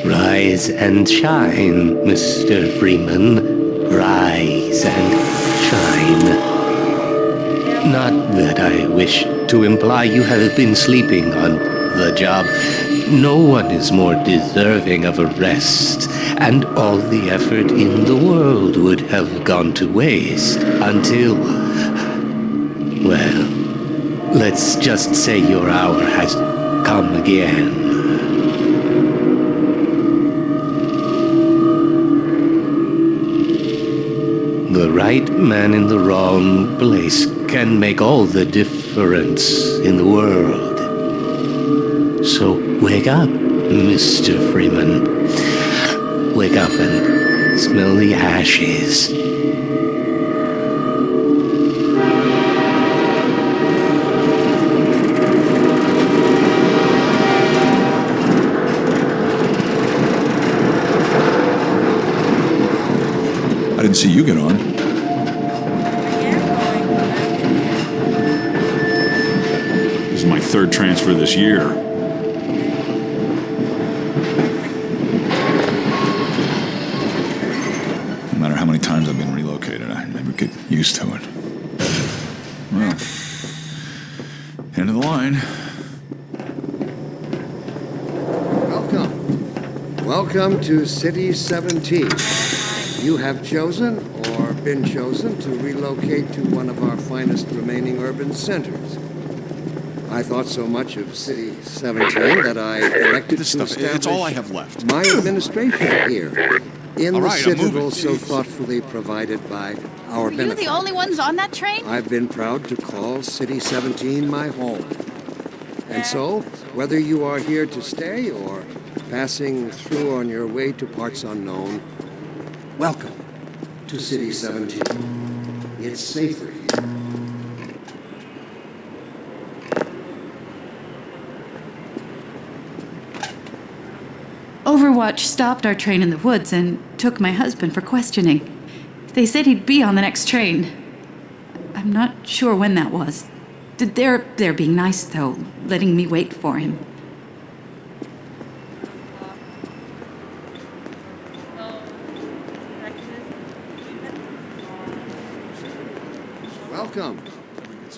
Rise and shine, Mr. Freeman. Rise and shine. Not that I wish to imply you have been sleeping on the job. No one is more deserving of a rest, and all the effort in the world would have gone to waste until, well, let's just say your hour has come again. The right man in the wrong place can make all the difference in the world. So wake up, Mr. Freeman. Wake up and smell the ashes. I didn't see you get on. This is my third transfer this year. No matter how many times I've been relocated, I never get used to it. Well, end of the line. Welcome to City 17. You have chosen or been chosen to relocate to one of our finest remaining urban centers. I thought so much of City 17 that I elected This to stuff, establish it's all I have left. my administration here in All the right, I'm citadel moving. so Jeez. thoughtfully provided by our Were you the benefactors. only ones on that train? I've been proud to call City 17 my home. And so, whether you are here to stay or passing through on your way to parts unknown, welcome to City 17. It's safer here. Overwatch stopped our train in the woods and took my husband for questioning. They said he'd be on the next train. I'm not sure when that was. They're being nice, though, letting me wait for him.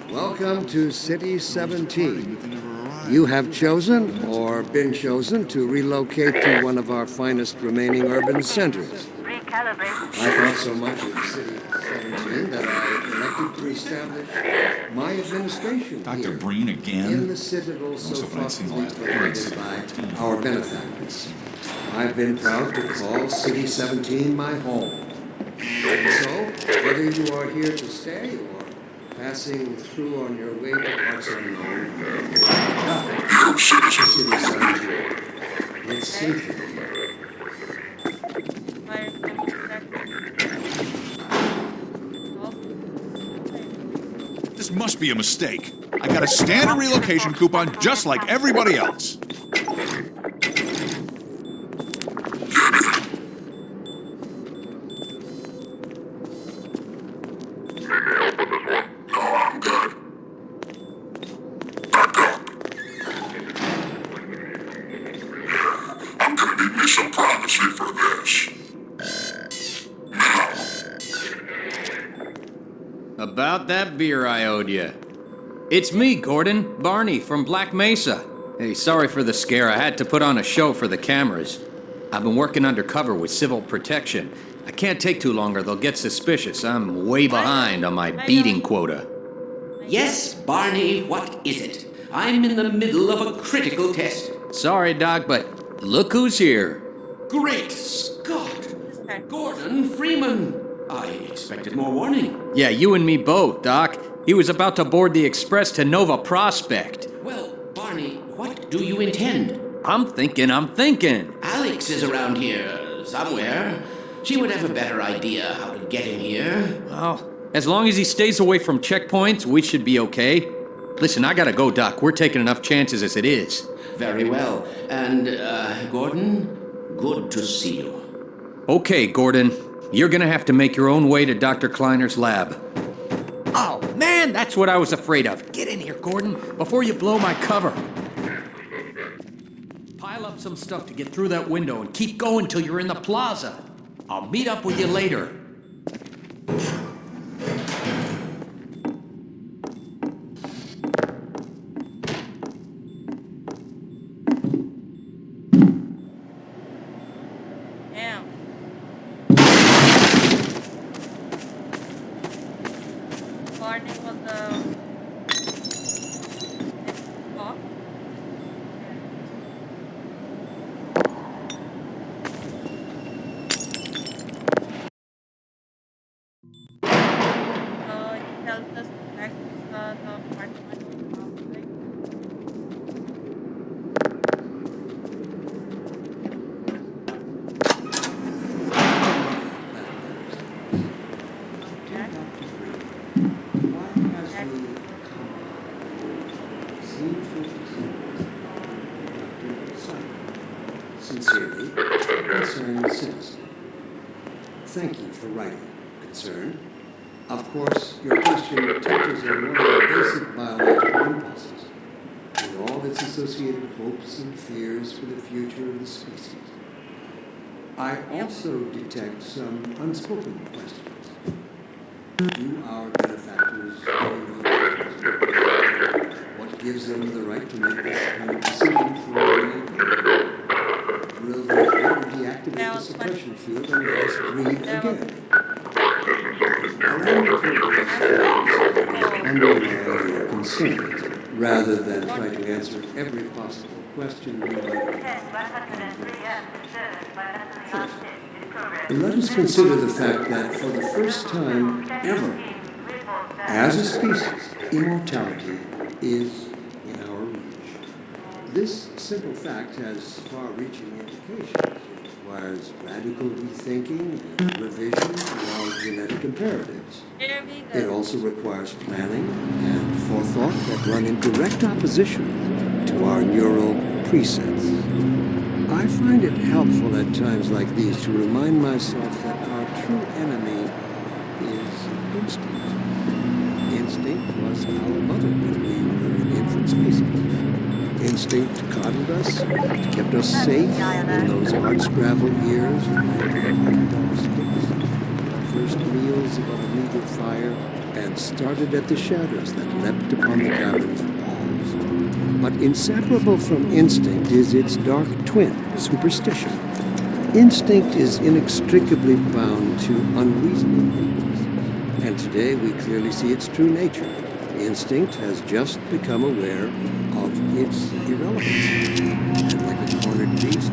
Welcome to City 17. You have chosen or been chosen to relocate to one of our finest remaining urban centers. I thought so much of City 17 that I elected to establish my administration Dr. here Breen again? in the citadel so Most of what I've seen the thoughtfully last provided by our benefactors. I've been proud to call City 17 my home. And so, whether you are here to stay or passing through on your way to parts unknown, welcome to City 17. It's safer here. This must be a mistake. I got a standard relocation coupon just like everybody else. I'm gonna need me some privacy for this. About that beer I owed you. It's me, Gordon, Barney from Black Mesa. Hey, sorry for the scare. I had to put on a show for the cameras. I've been working undercover with civil protection. I can't take too long or they'll get suspicious. I'm way behind on my beating quota. Yes, Barney, what is it? I'm in the middle of a critical test. Sorry, Doc, but look who's here. Great Scott! Gordon Freeman! I expected more warning. Yeah, you and me both, Doc. He was about to board the express to Nova Prospect. Well, Barney, what do you intend? I'm thinking. Alex is around here somewhere. She would have a better idea how to get him here. Well, as long as he stays away from checkpoints, we should be okay. Listen, I gotta go, Doc. We're taking enough chances as it is. Very well. And, Gordon, good to see you. Okay, Gordon. You're gonna have to make your own way to Dr. Kleiner's lab. Oh, man, that's what I was afraid of. Get in here, Gordon, before you blow my cover. Pile up some stuff to get through that window and keep going till you're in the plaza. I'll meet up with you later. Damn. Barney was the top. He tells us to access the apartment outside. Dear Dr. Freeman, why has the seen Dr. Sincerely, concerned citizen. Thank you for writing, concern. Of course, your question touches on one of the basic biological impulses, with all its associated hopes and fears for the future of the species. I also detect some unspoken questions. Do our benefactors what gives them the right to make this kind of decision for mankind? Will they ever deactivate the suppression field and let us breed again? Allow me to address underlying your concerns, rather than try to answer every possible question you might have. First, let us consider the fact that for the first time ever, as a species, immortality is in our reach. This simple fact has far-reaching implications. It requires radical rethinking and revision of our genetic imperatives. Here we go. It also requires planning and forethought that run in direct opposition to our neural presets. I find it helpful at times like these to remind myself that our true enemy is instinct. Instinct was our mother when we were an infant species. Instinct coddled us, kept us safe in those hardscrabble years when our sticks, our first meals above a meager fire, and started at the shadows that leapt upon the cabin's walls. But inseparable from instinct is its dark twin, superstition. Instinct is inextricably bound to unreasoning impulses, and today we clearly see its true nature. Instinct has just become aware of its irrelevance, and like a cornered beast,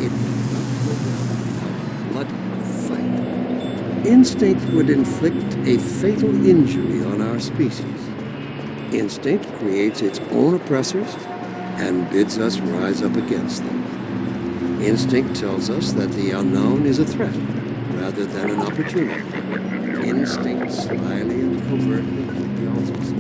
it will not bloody fight. Instinct would inflict a fatal injury on our species. Instinct creates its own oppressors and bids us rise up against them. Instinct tells us that the unknown is a threat rather than an opportunity. Instinct slyly and covertly compels us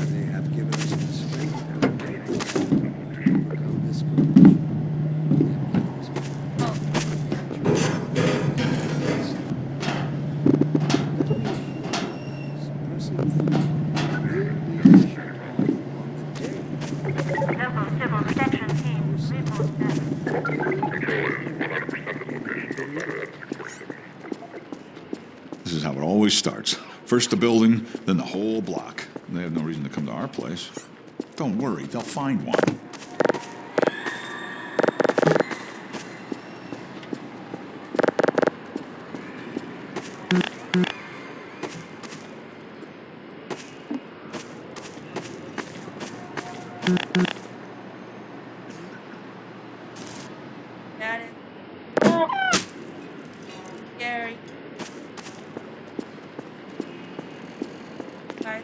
They have given us the strength to overcome this condition. Civil protection team report status. This is how it always starts. First the building, then the whole block. They have no reason to come to our place. Don't worry, they'll find one. That is scary. Guys.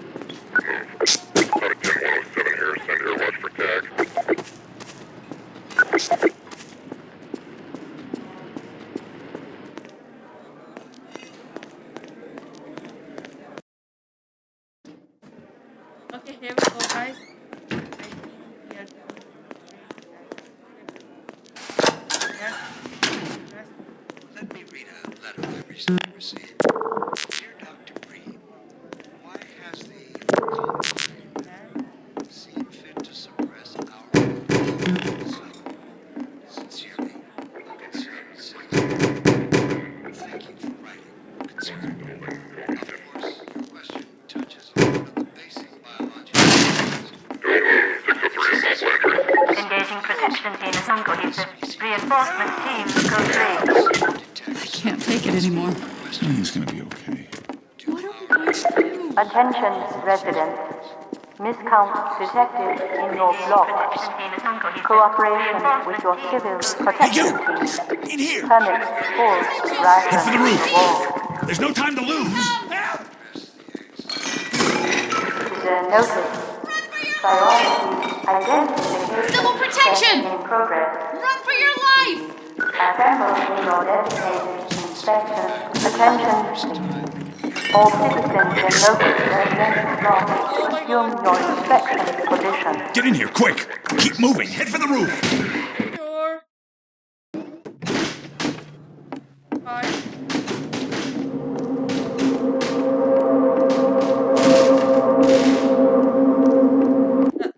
Out of 10-107 here, send your watch for tag. Let me read a letter I recently received. Dear Dr. Breen, why has the seen fit to suppress our sincerely, a concerned citizen? Thank you for writing. Concerned. Of course, your question touches on one of the basic biological Engaging protection team is uncohesive. Reinforcement team, code 3. I can't take it anymore. He's gonna be okay. What are we going to do? Attention, residents. Miscount detected in your block. Cooperation with your civil protection team. In here! Permits full ration For the roof! wall. There's no time to lose! Notice. Priority identification. Civil protection! In progress. Run for your life! Assemble in your designated inspection. Attention. All citizens in local residential blocks assume your inspection position. Get in here, quick! Keep moving! Head for the roof! Sure. Bye.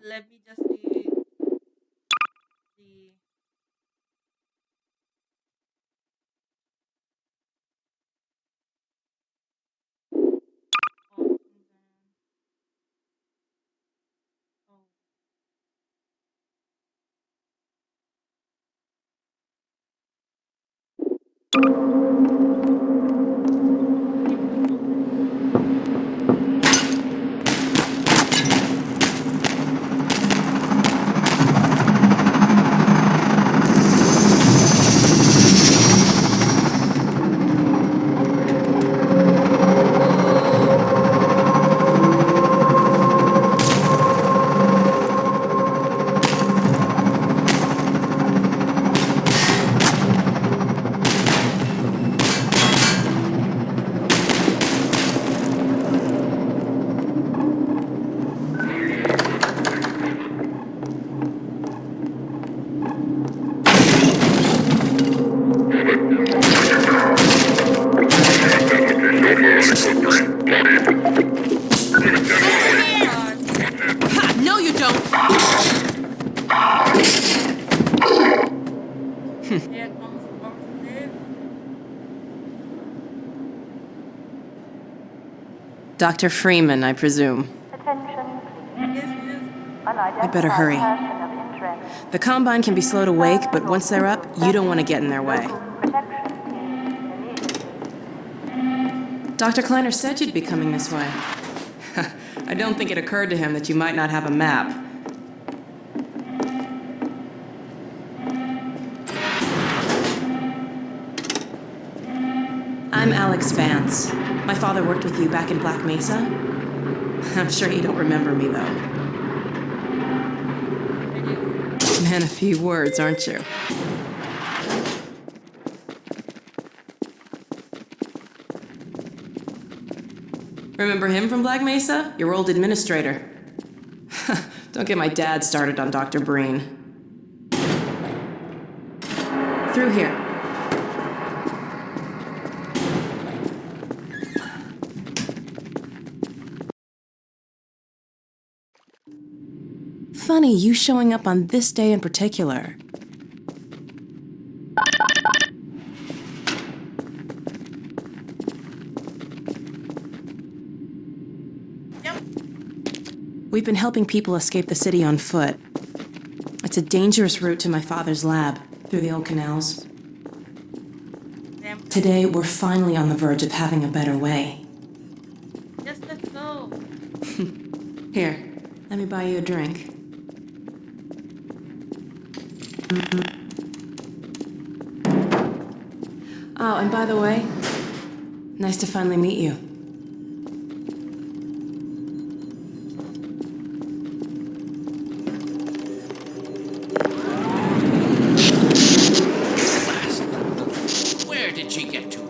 Let me just see the oh, and then oh. No, you don't. Here comes positive. Dr. Freeman, I presume. Attention. Yes. I better hurry. The Combine can be slow to wake, but once they're up, you don't want to get in their way. Dr. Kleiner said you'd be coming this way. I don't think it occurred to him that you might not have a map. I'm Alex Vance. My father worked with you back in Black Mesa. I'm sure you don't remember me, though. Man, a few words, aren't you? Remember him from Black Mesa? Your old administrator. Don't get my dad started on Dr. Breen. Through here. Funny, you showing up on this day in particular. We've been helping people escape the city on foot. It's a dangerous route to my father's lab, through the old canals. Today, we're finally on the verge of having a better way. Just let's go. Here, let me buy you a drink. Oh, and by the way, nice to finally meet you. Where did she get to?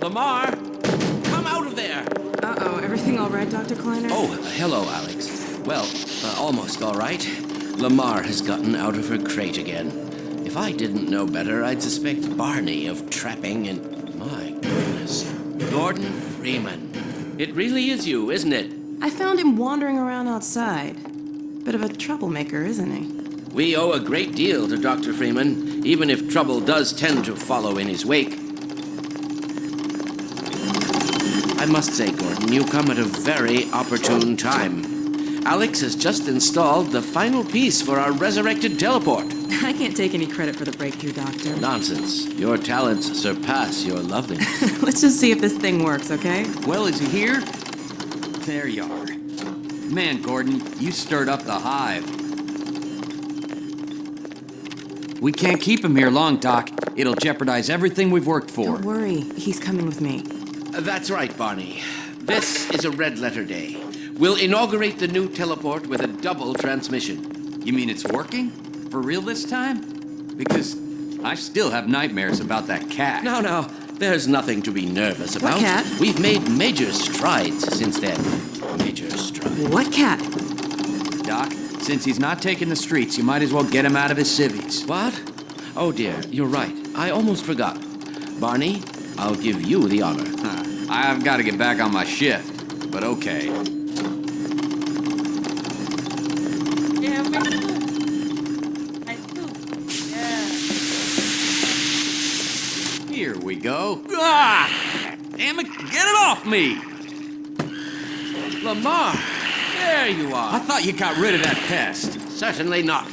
Lamar, come out of there! Uh-oh, everything all right, Dr. Kleiner? Oh, hello, Alex. Well, almost all right. Lamar has gotten out of her crate again. If I didn't know better, I'd suspect Barney of trapping and... My goodness. Gordon Freeman. It really is you, isn't it? I found him wandering around outside. Bit of a troublemaker, isn't he? We owe a great deal to Dr. Freeman, even if trouble does tend to follow in his wake. I must say, Gordon, you come at a very opportune time. Alex has just installed the final piece for our resurrected teleport. I can't take any credit for the breakthrough, Doctor. Nonsense. Your talents surpass your loveliness. Let's just see if this thing works, okay? Well, is he here? There you are. Man, Gordon, you stirred up the hive. We can't keep him here long, Doc. It'll jeopardize everything we've worked for. Don't worry. He's coming with me. That's right, Barney. This is a red letter day. We'll inaugurate the new teleport with a double transmission. You mean it's working? For real this time? Because I still have nightmares about that cat. No, there's nothing to be nervous about. What cat? We've made major strides since then. Major strides. What cat? Doc, since he's not taking the streets, you might as well get him out of his civvies. What? Oh dear, you're right. I almost forgot. Barney, I'll give you the honor. I've got to get back on my shift, but okay. Yeah, my soup. My soup. Yeah. Here we go. Ah! Damn it, get it off me! Lamar, there you I are. thought you got rid of that pest. Certainly not.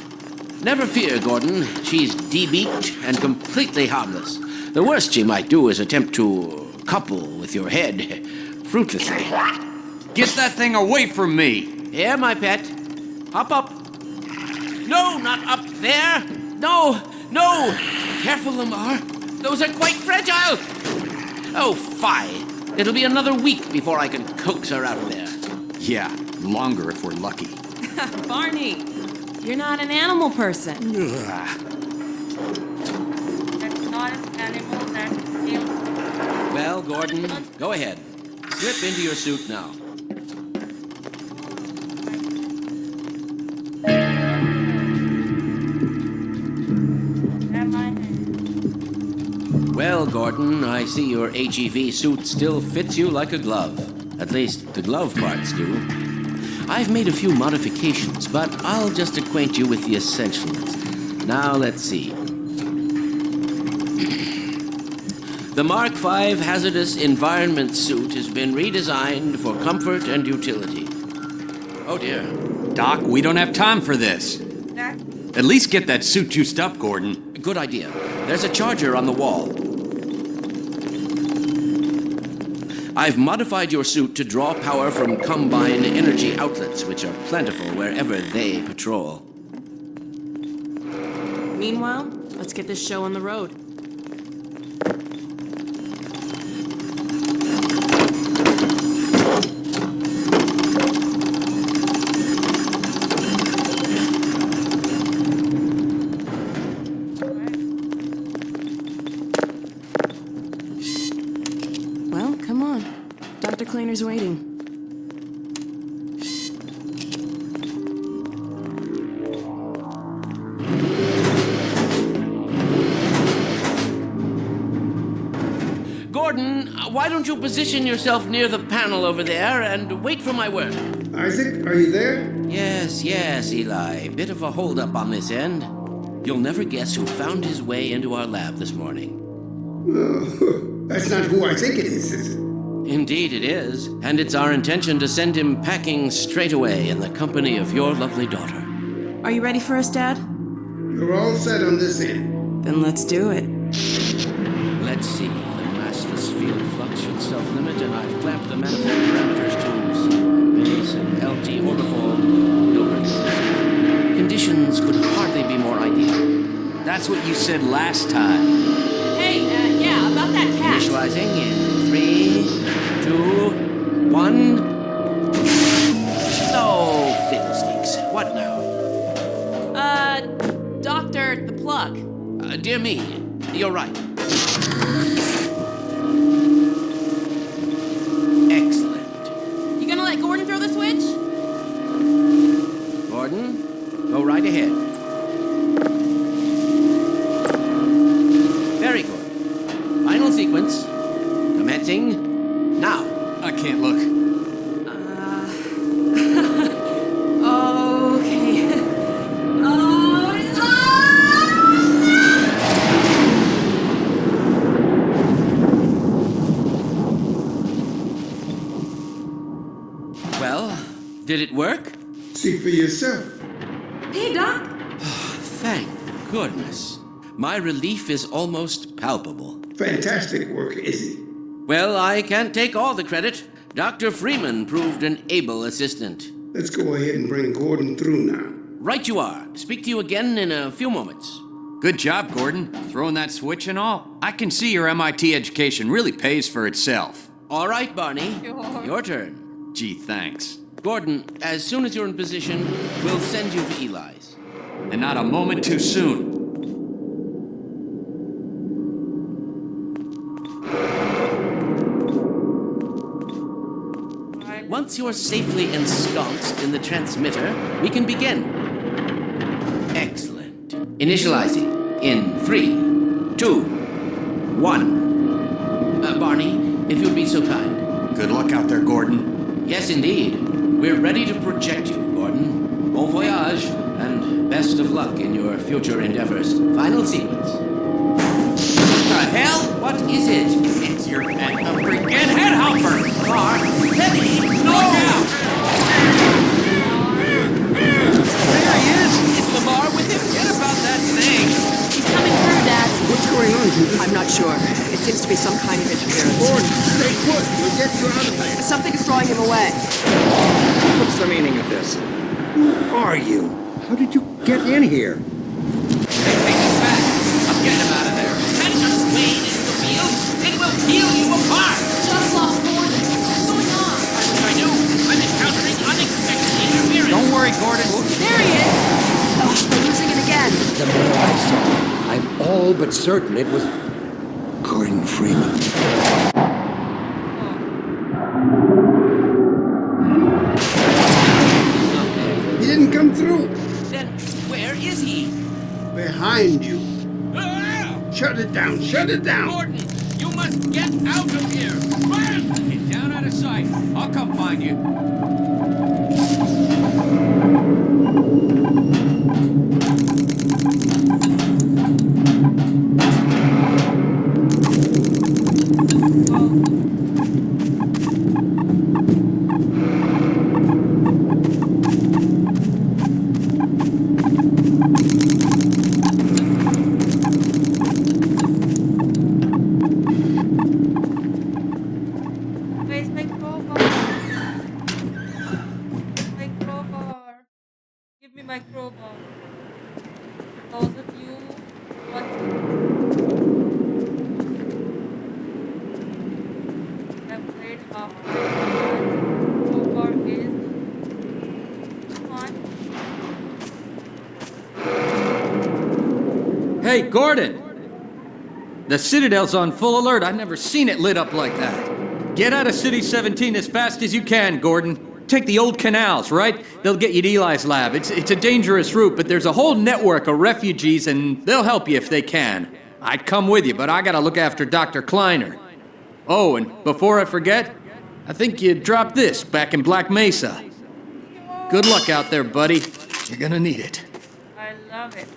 Never fear, Gordon. She's debeaked and completely harmless. The worst she might do is attempt to couple with your head, fruitlessly. Get that thing away from me! Here, my pet. Hop up. No, not up there. No. Careful, Lamar. Those are quite fragile. Oh, fie. It'll be another week before I can coax her out of there. Yeah, longer if we're lucky. Barney, you're not an animal person. Ugh. That's not an animal, that's a tail. Well, Gordon, go ahead. Slip into your suit now. Grab my hand. Well, Gordon, I see your HEV suit still fits you like a glove. At least, the glove parts do. I've made a few modifications, but I'll just acquaint you with the essentials. Now, let's see. The Mark V Hazardous Environment Suit has been redesigned for comfort and utility. Oh, dear. Doc, we don't have time for this. That At least get that suit juiced up, Gordon. Good idea. There's a charger on the wall. I've modified your suit to draw power from Combine energy outlets, which are plentiful wherever they patrol. Meanwhile, let's get this show on the road. Well, come on. Dr. Cleaner's waiting. Gordon, why don't you position yourself near the panel over there and wait for my word? Isaac, are you there? Yes, Eli. Bit of a holdup on this end. You'll never guess who found his way into our lab this morning. That's not who I think it is it? Indeed it is, and it's our intention to send him packing straight away in the company of your lovely daughter. Are you ready for us, Dad? You're all set on this end. Then let's do it. Let's see. The massless field flux should self-limit, and I've clamped the manifold parameters to base and LT orbifold. No breakers. Conditions could hardly be more ideal. That's what you said last time. Hey, yeah, about that cat. Initializing in 3, 2, 1. No fiddlesticks. What now? Doctor, the plug. Dear me, you're right. Excellent. You gonna let Gordon throw the switch? Gordon, go right ahead. sequence. Commencing now. I can't look. Okay. Well, did it work? See for yourself. Hey, Doc. Thank goodness. My relief is almost palpable. Fantastic work, Izzy. Well, I can't take all the credit. Dr. Freeman proved an able assistant. Let's go ahead and bring Gordon through now. Right you are. Speak to you again in a few moments. Good job, Gordon. Throwing that switch and all. I can see your MIT education really pays for itself. All right, Barney. Your turn. Gee, thanks. Gordon, as soon as you're in position, we'll send you to Eli's. And not a moment too soon. Once you're safely ensconced in the transmitter, we can begin. Excellent. Initializing in 3, 2, 1. Barney, if you'd be so kind. Good luck out there, Gordon. Yes, indeed. We're ready to project you, Gordon. Bon voyage, and best of luck in your future endeavors. Final sequence. The hell? What is it? It's your head, the freaking head hopper! Car, heavy, look out! There he is! Is Lamar with him? Forget about that thing! He's coming through, Dad. What's going on, Judith? I'm not sure. It seems to be some kind of interference. Gordon, stay put. We'll get you out of here. Something is drawing him away. What's the meaning of this? Who are you? How did you get in here? Hey, take this back. I'm getting him out of there. Can just wade into the field? It will peel you apart! Just lost Gordon. What's going on? I do. I'm encountering unexpected interference. Don't worry, Gordon. There he is! Oh, we're losing it again. The more I saw, I'm all but certain it was Gordon Freeman. He didn't come through. Then where is he? Behind you. Ah! Shut it down. Shut it down. Gordon, you must get out of here. Run! Get down out of sight. I'll come find you. Where's my crowbar? My crowbar. Give me my crowbar. Those of you watching, have played how crowbar is. Come on. Hey, Gordon! The Citadel's on full alert. I've never seen it lit up like that. Get out of City 17 as fast as you can, Gordon. Take the old canals, right? They'll get you to Eli's lab. It's a dangerous route, but there's a whole network of refugees, and they'll help you if they can. I'd come with you, but I gotta look after Dr. Kleiner. Oh, and before I forget, I think you dropped this back in Black Mesa. Good luck out there, buddy. You're gonna need it. I love it.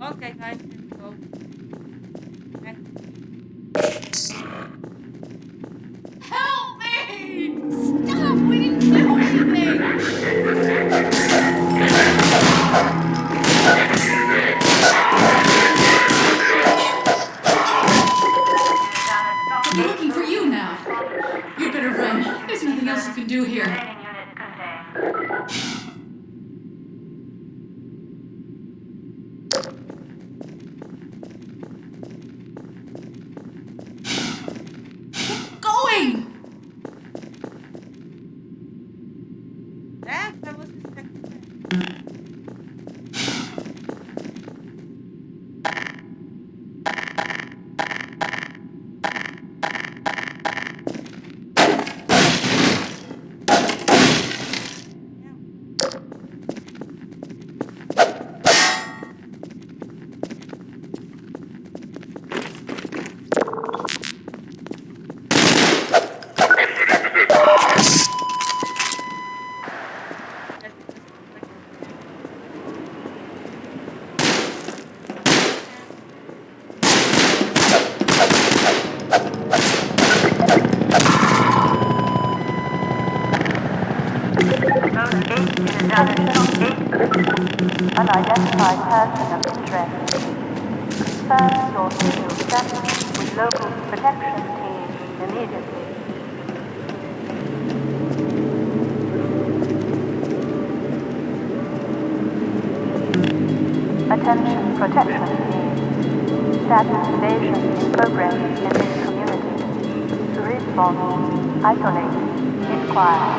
Okay, guys, let's go. Next. Help me! Stop! We didn't do anything! They're looking for you now. You better run. There's nothing else you can do here. Get going! That was the second time. Unidentified person of interest. Confirm your civil status with local protection team immediately. Attention protection team. Status invasion in progress in this community. Response. Isolate. Inquire.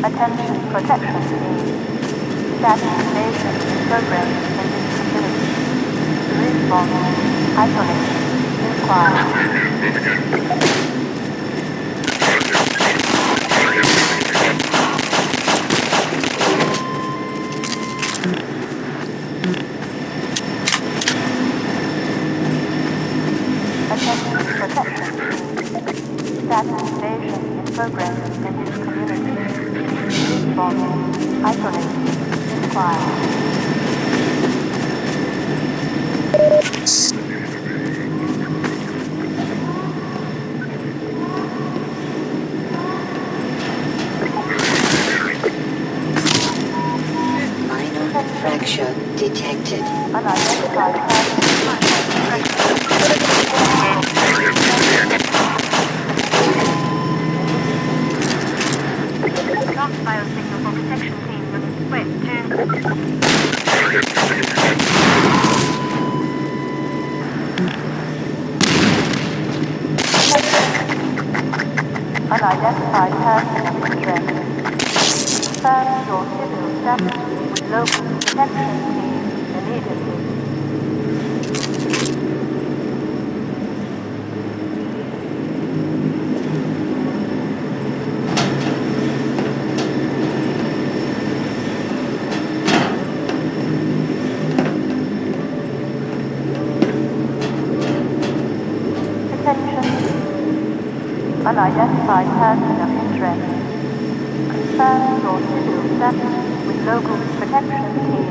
Attention protection team. Status invasion in progress in this facility. Response. Isolate. Inquire. Attention protection team. Status invasion in progress in this community. Response. Isolate. Inquire. Minor fracture detected. Unidentified Lost biosignal for protection team. Unidentified person of interest. Confirm your civil status with local protection team immediately. Unidentified person of interest. Confirm your civil status with local protection team.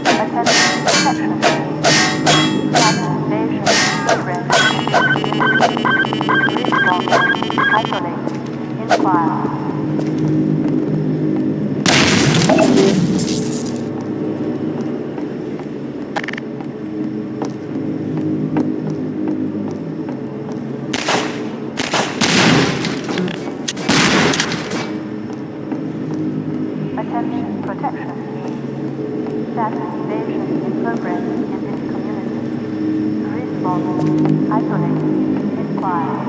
Attention protection team. Status invasion progress. Response. Isolate. Inquire. Isolate. Inquire.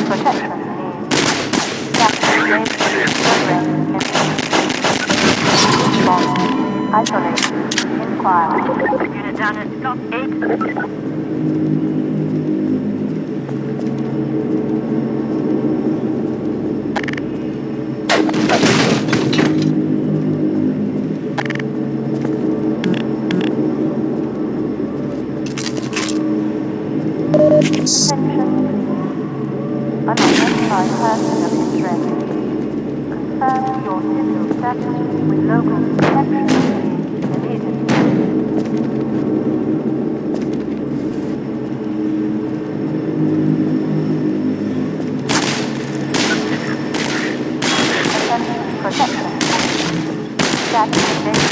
Protection needs. Isolate. Inquire. Unit down at Block 8. Unidentified person of interest. Confirm your civil status with local protection immediately. Attention protection. Status date.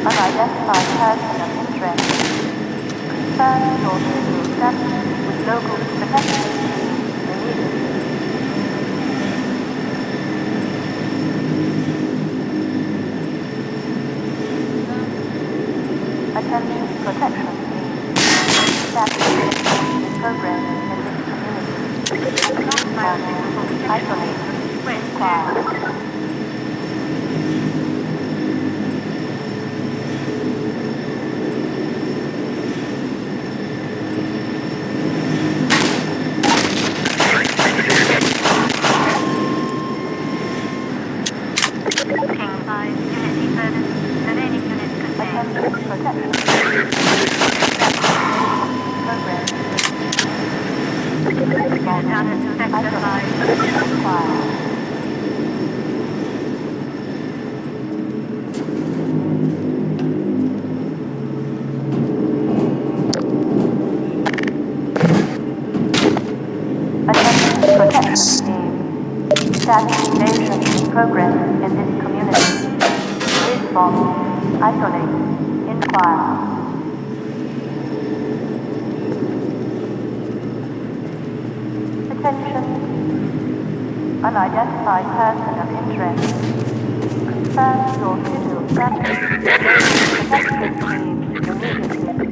Unidentified person of interest. Confirm your civil status with local protection immediately. Attention protection needs. Status program in this community. Isolate. Inquire. Assassination in progress in this community. Response. Isolate. Inquire. Attention. Unidentified person of interest. Confirm your civil status. Protective team immediately.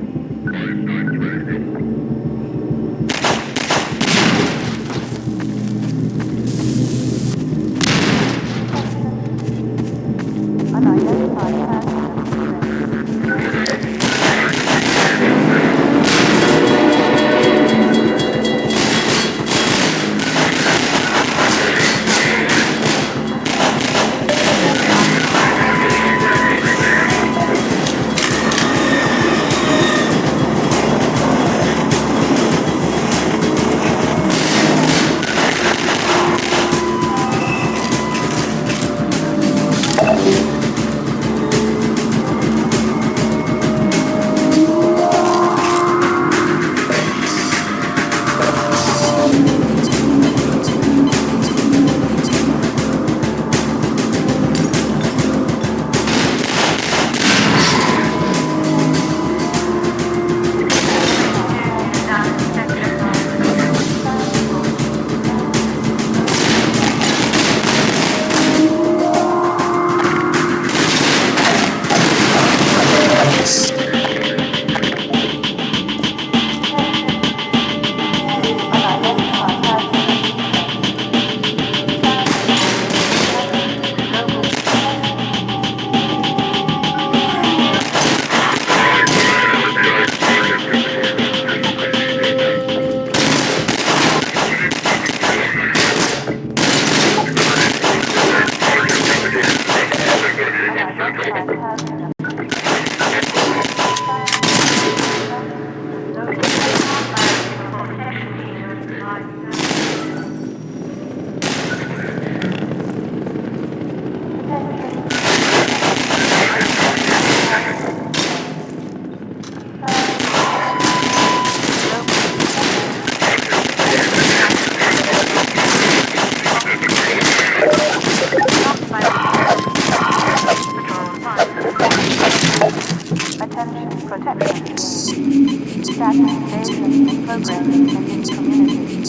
protection scheme. Status invasion in progress in this community.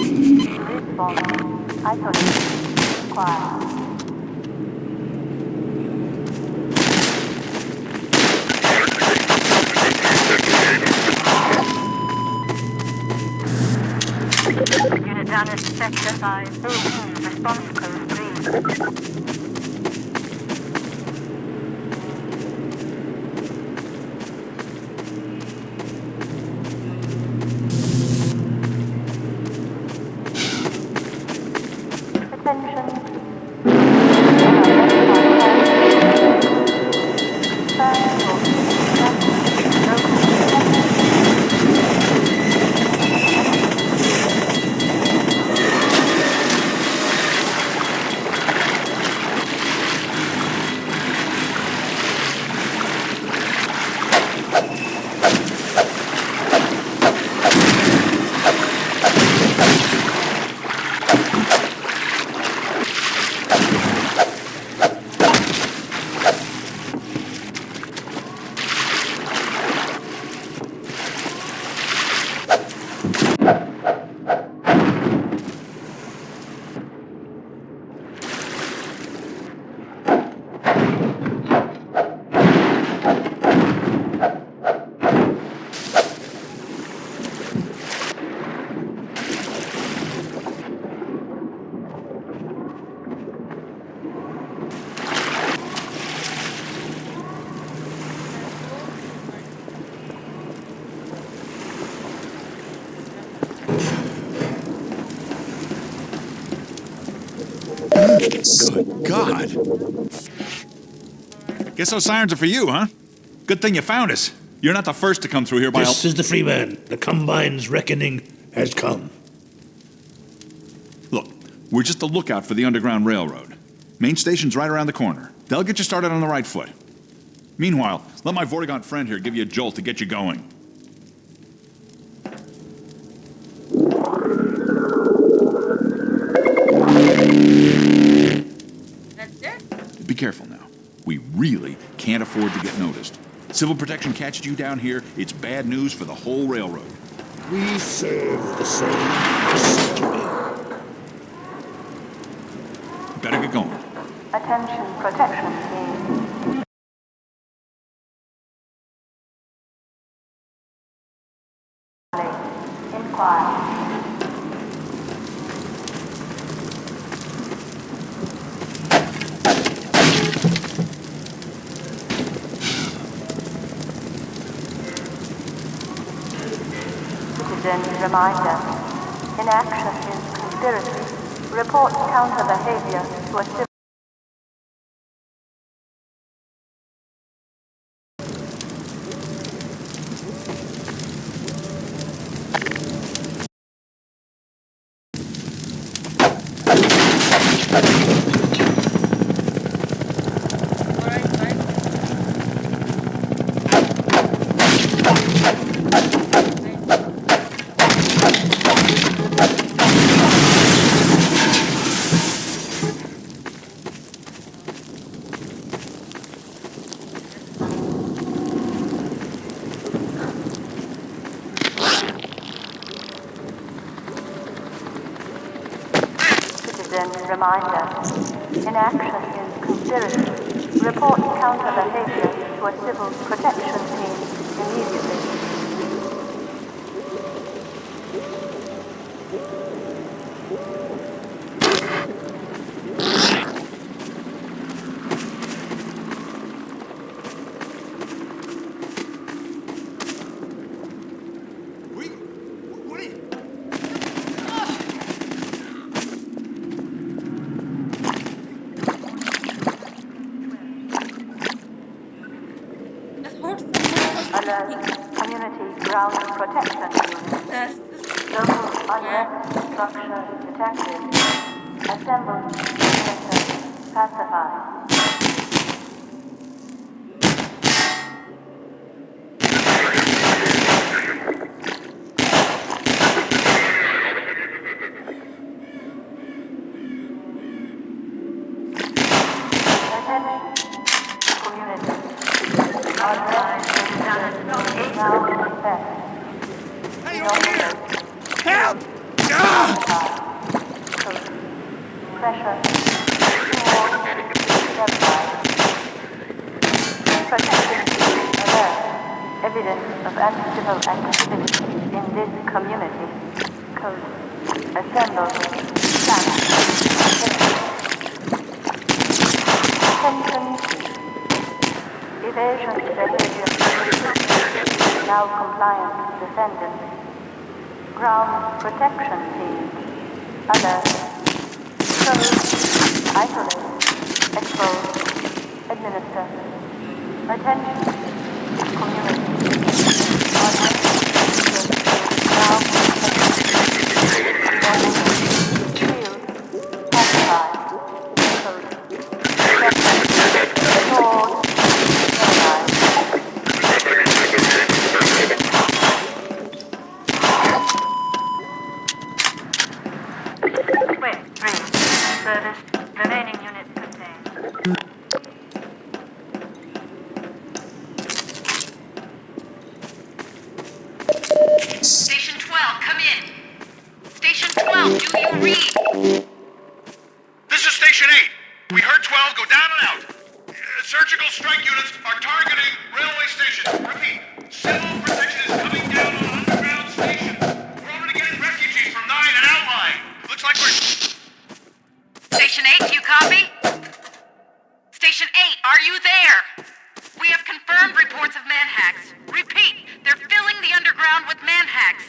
Response isolation required. Unit down at Sector 5. Response code 3. Good God. Guess those sirens are for you, huh? Good thing you found us. You're not the first to come through here by This is the Freeman. The Combine's reckoning has come. Look, we're just a lookout for the Underground Railroad. Main station's right around the corner. They'll get you started on the right foot. Meanwhile, let my Vortigaunt friend here give you a jolt to get you going. That's it? Be careful now. We really can't afford to get noticed. Civil protection catches you down here, it's bad news for the whole railroad. We serve the same history. Better get going. Attention protection scheme. Inquire. Citizen reminder. Inaction is conspiracy. Report counter behavior to a civil. Reminder. Inaction is conspiracy. Report counter behavior to a civil protection team immediately. Alert. Community ground protection unit. Local unrest structure detected. Assemble. Center. Pacify. Attention. Community. Unrest. Now in effect. Hey, over here! Help! Ah! Pressure. Protection. Alert. Evidence of anti-civil activity in this community. Code. Assemble. Plan. Attention. Evasion behavior. Now compliant defendant. Ground protection team. Alert. Code. Isolate. Expose. Administer. Attention. Community. Now. Shield. Pacify. Code. Sword. Service. Remaining units contained. Station 12, come in. Station 12, do you read? This is Station 8. We heard 12 go down and out. Surgical strike units are targeting railway stations. Repeat, civil protection is coming down on underground stations. We're already getting refugees from 9 and outlying. Looks like we're... Station 8, do you copy? Station 8, are you there? We have confirmed reports of manhacks. Repeat, they're filling the underground with manhacks.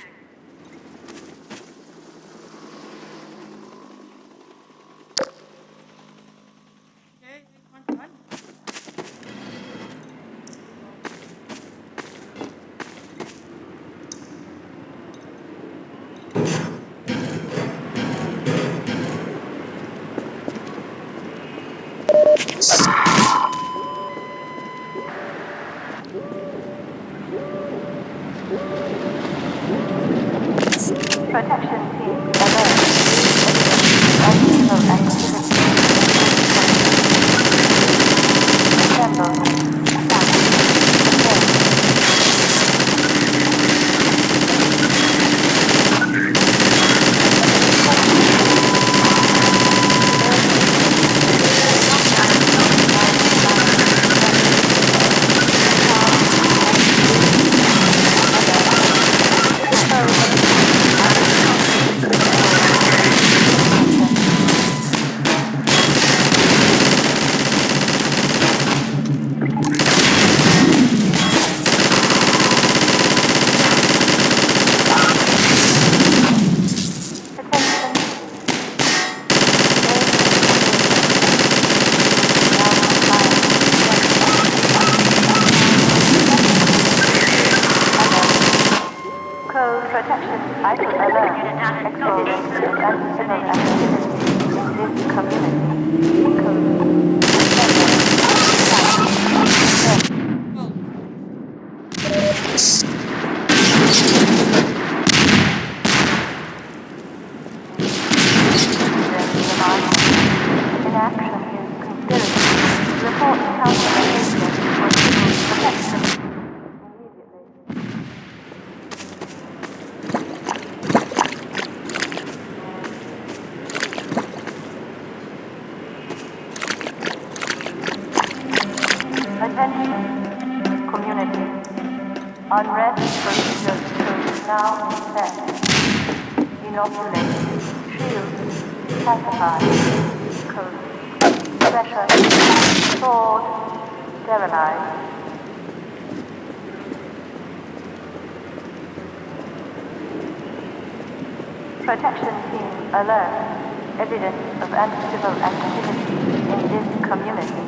Protection team. Alert. Anti-civil activity. Assemble. Attention, community. Unrest procedures to now set. Inoculate. Shield. Pacify. Code. Pressure. Sword. Sterilize. Protection team alert. Evidence of anti-civil activity in this community.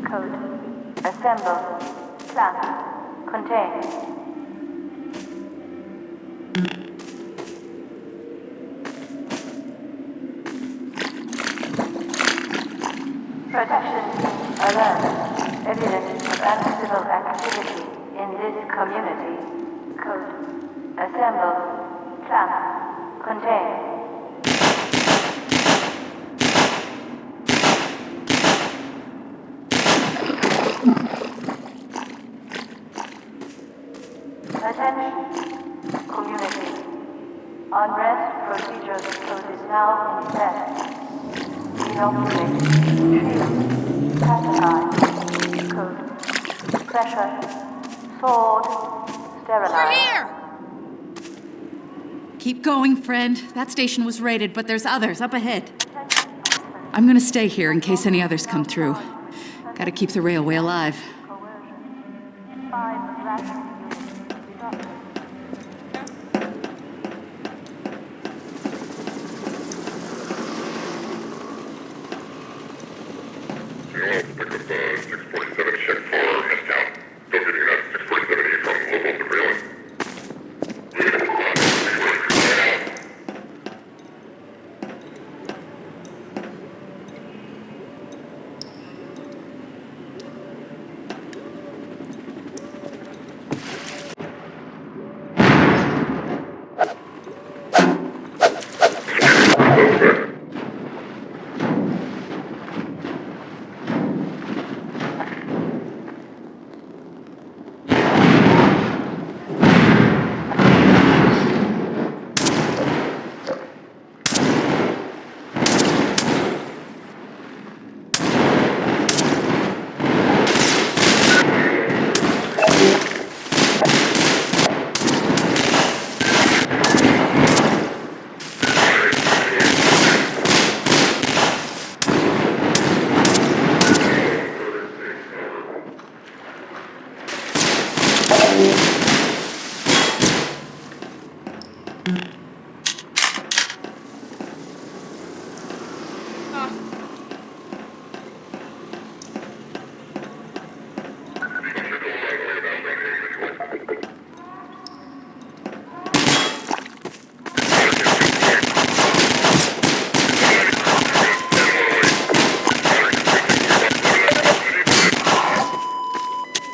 Code. Assemble. Plan. Contain. Protection team alert. Evidence of anti-civil activity in this community. Code. Assemble. Plan. Contain. Attention, community. Unrest procedure code is now in effect. Inoculate, shield, pacify, code, pressure, sword, sterilize. We're here! Keep going, friend. That station was raided, but there's others up ahead. I'm gonna stay here in case any others come through. Gotta keep the railway alive. Coercion. 5 ration units instructed. Pick up 647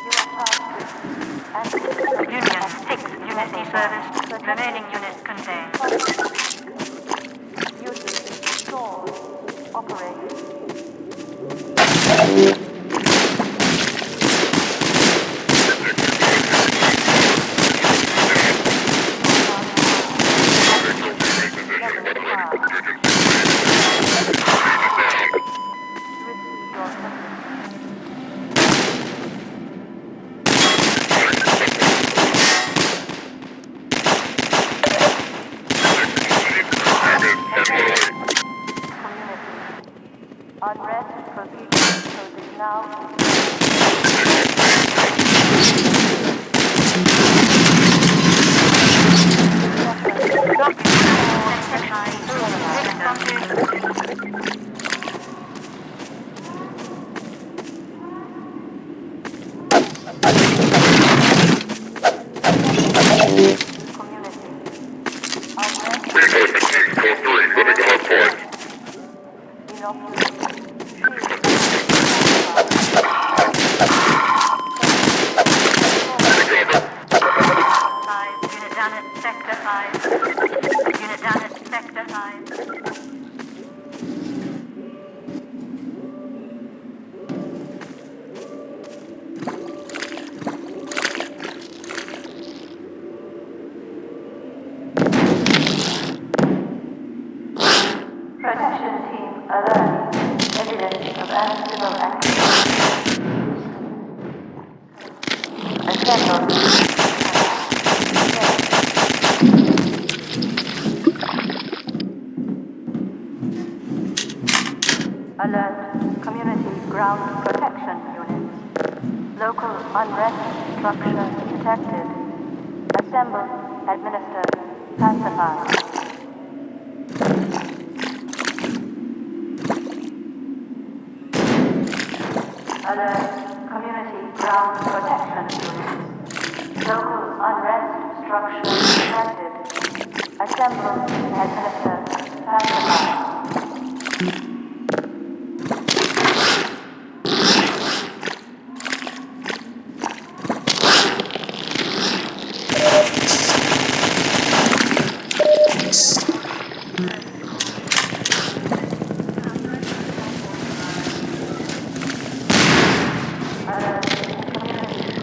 check for S-Town. Still getting that 647 from local surveillance. Remaining units contained. Duty, sword, operate. Unrest procedure code is now. Unit down at Sector 5. Unit down at Sector 5. Protection team alert. Evidence of uncivil activity. Assemble. Alert. Community ground protection units. Local unrest structure detected. Assemble. Administer. Pacify. Alert. Community ground protection units. Local unrest structure detected. Assemble. Administer. Pacify.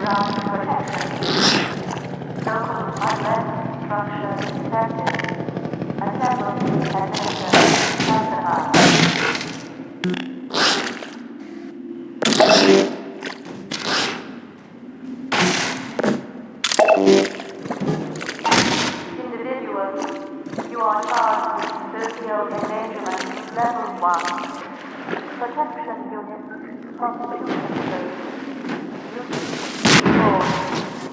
Ground protection. Local are charged with social endangerment level 1. Protection unit, prostitution code. Duty,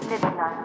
midnight.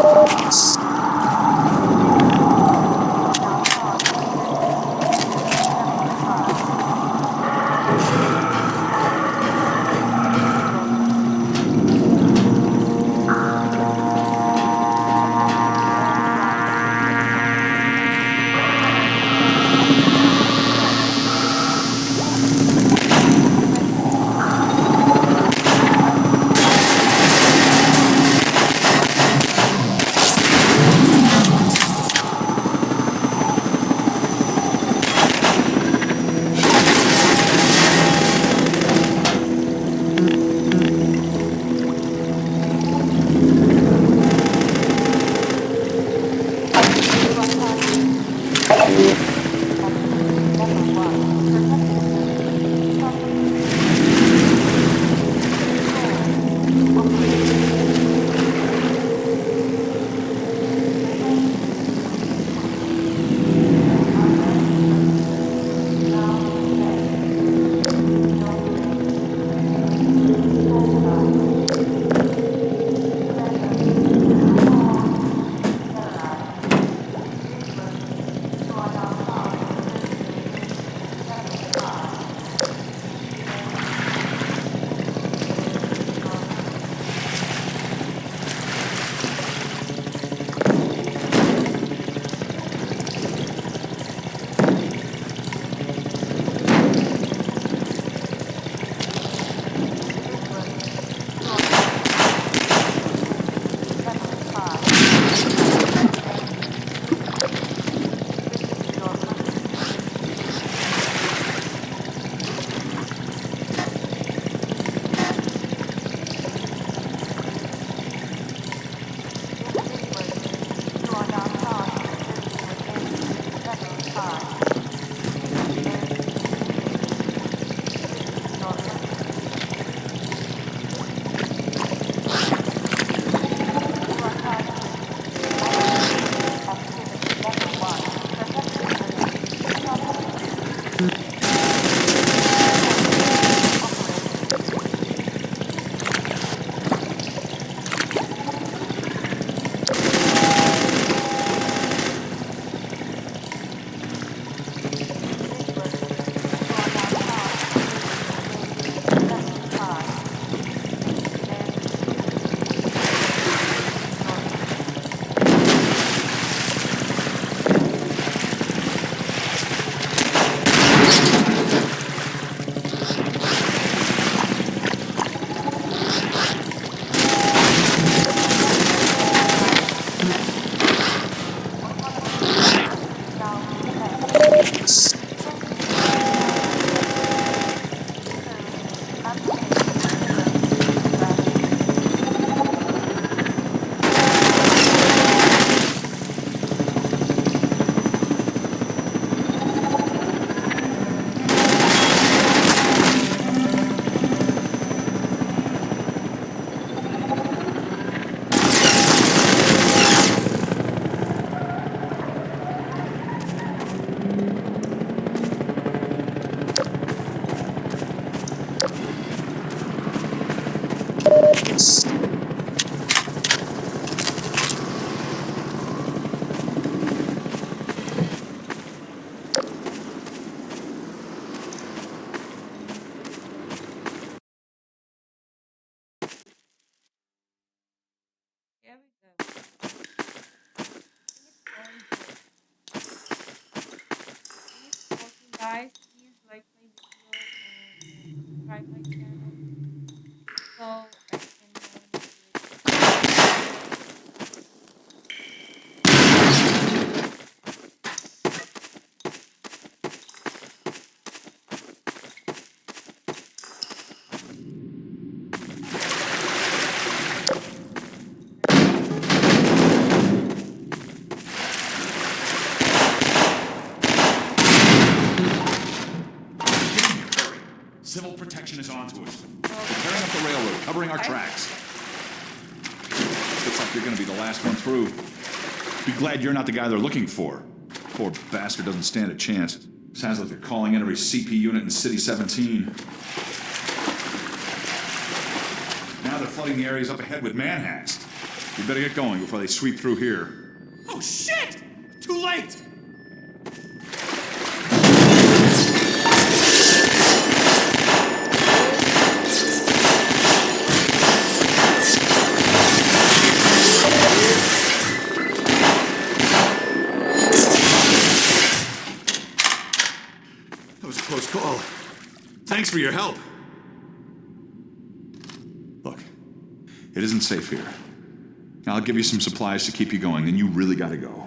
Oh. Here we go. Keep going here. Please watching guys, please like my video and subscribe my channel so I can motivate. Civil protection is on to us. Tearing up the railroad, covering our tracks. Looks like you're gonna be the last one through. Be glad you're not the guy they're looking for. Poor bastard doesn't stand a chance. Sounds like they're calling in every CP unit in City 17. Now they're flooding the areas up ahead with manhacks. You better get going before they sweep through here. Oh, shit! Too late! That was a close call. Thanks for your help. Look, it isn't safe here. I'll give you some supplies to keep you going, and you really gotta go.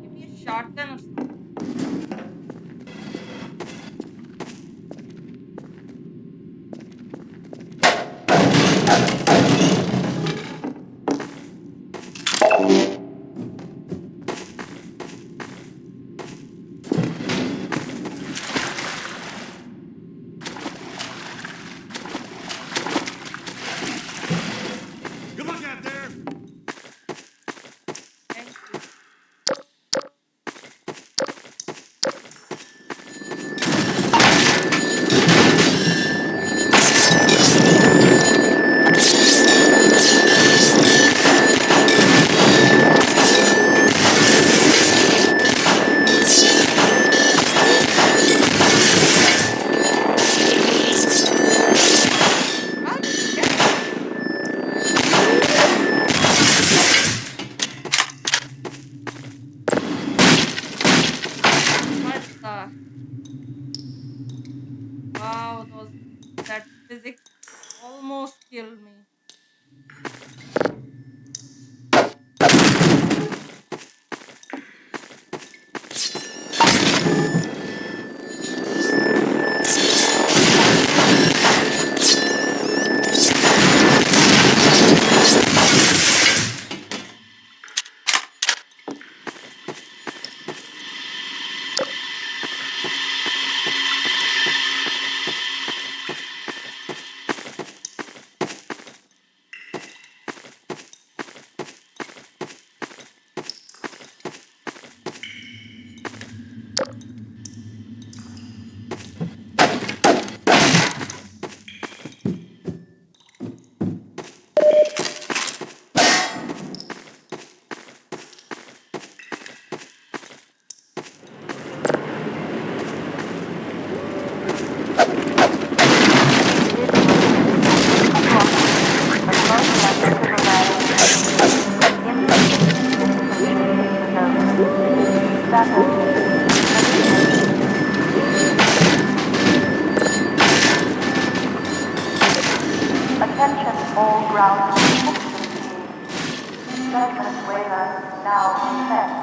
Give me a shotgun or something. Good luck out there! Thank you. What the? Wow, that physics almost killed me. Attention all ground judgment waiver now in effect.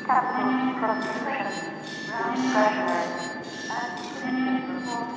Capital prosecution, ground pressure, and report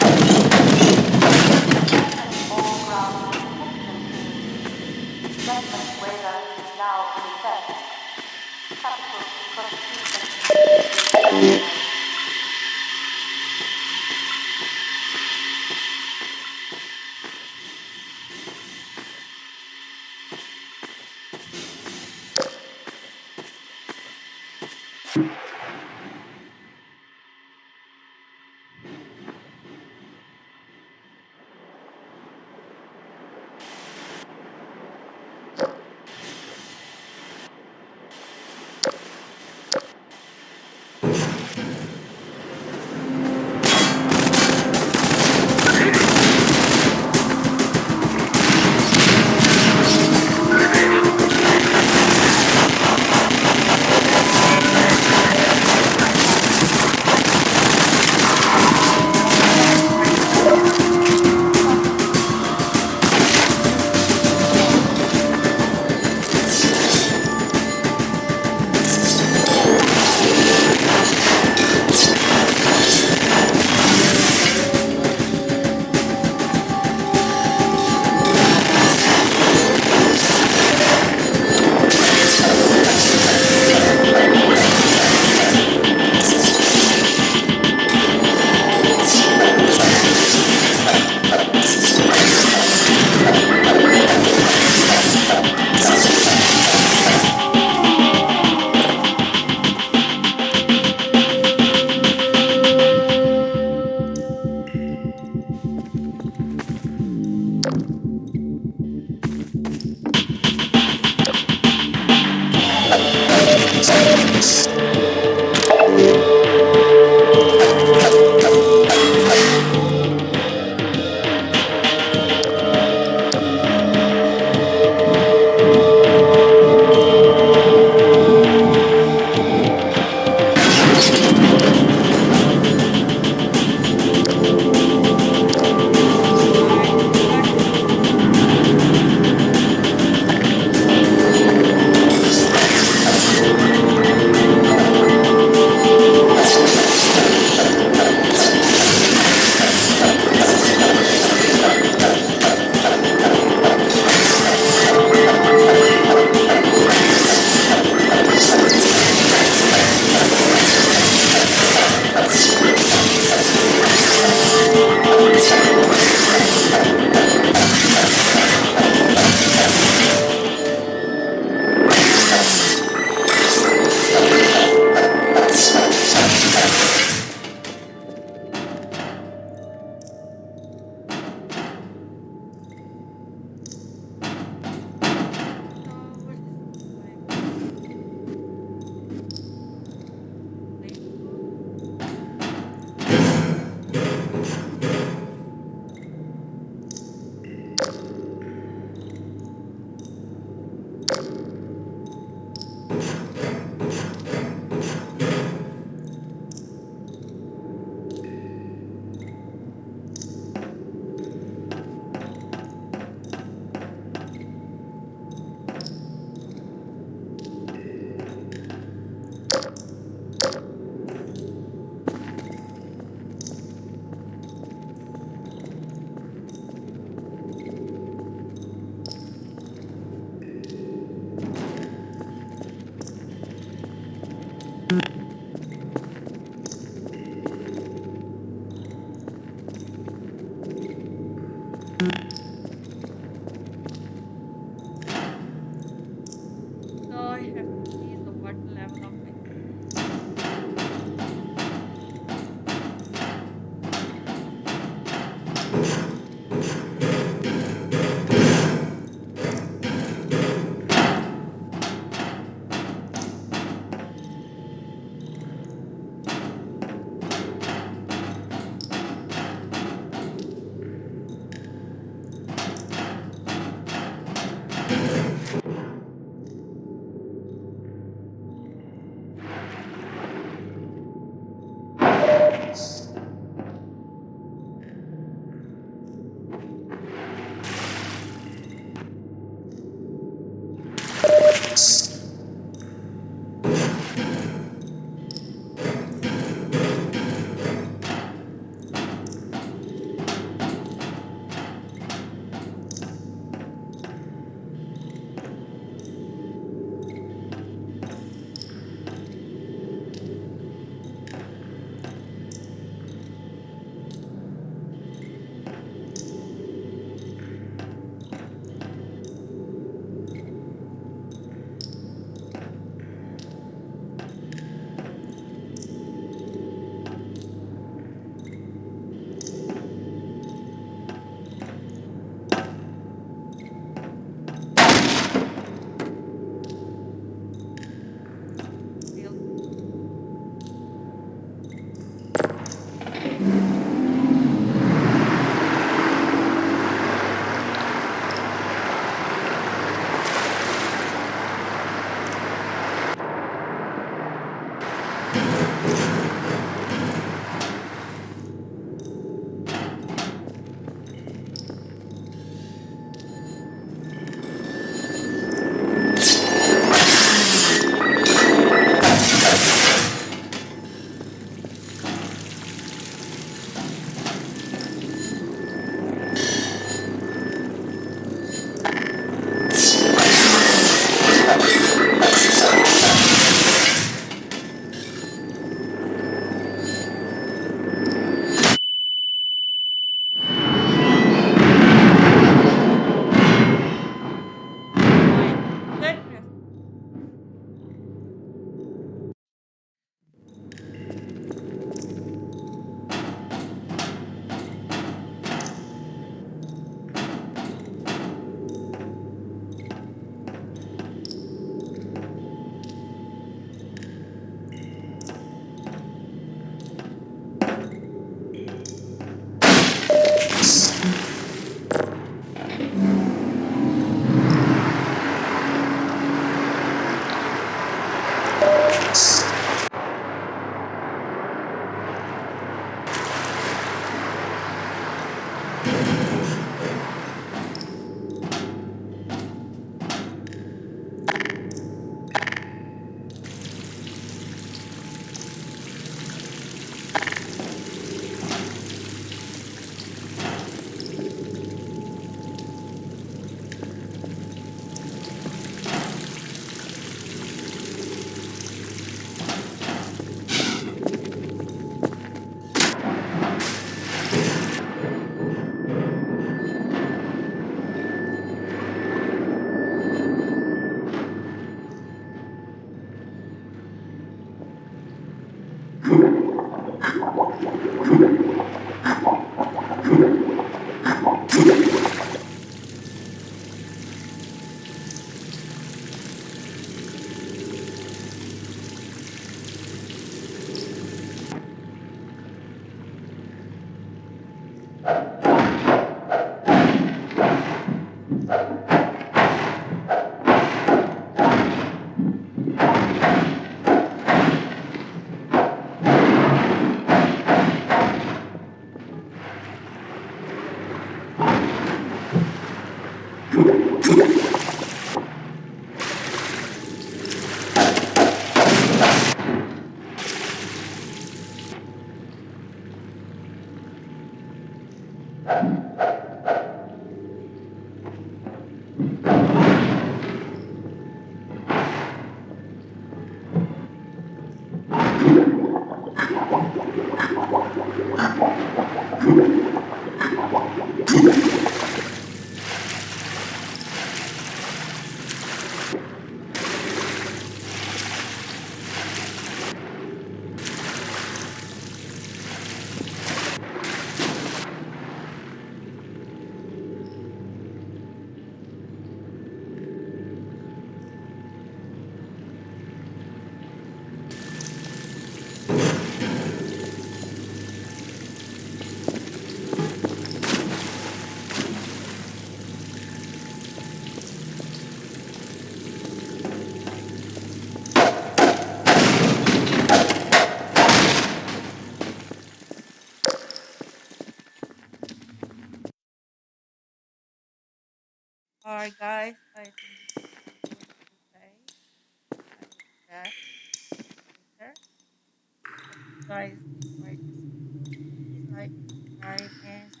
guys before I just please like, subscribe, and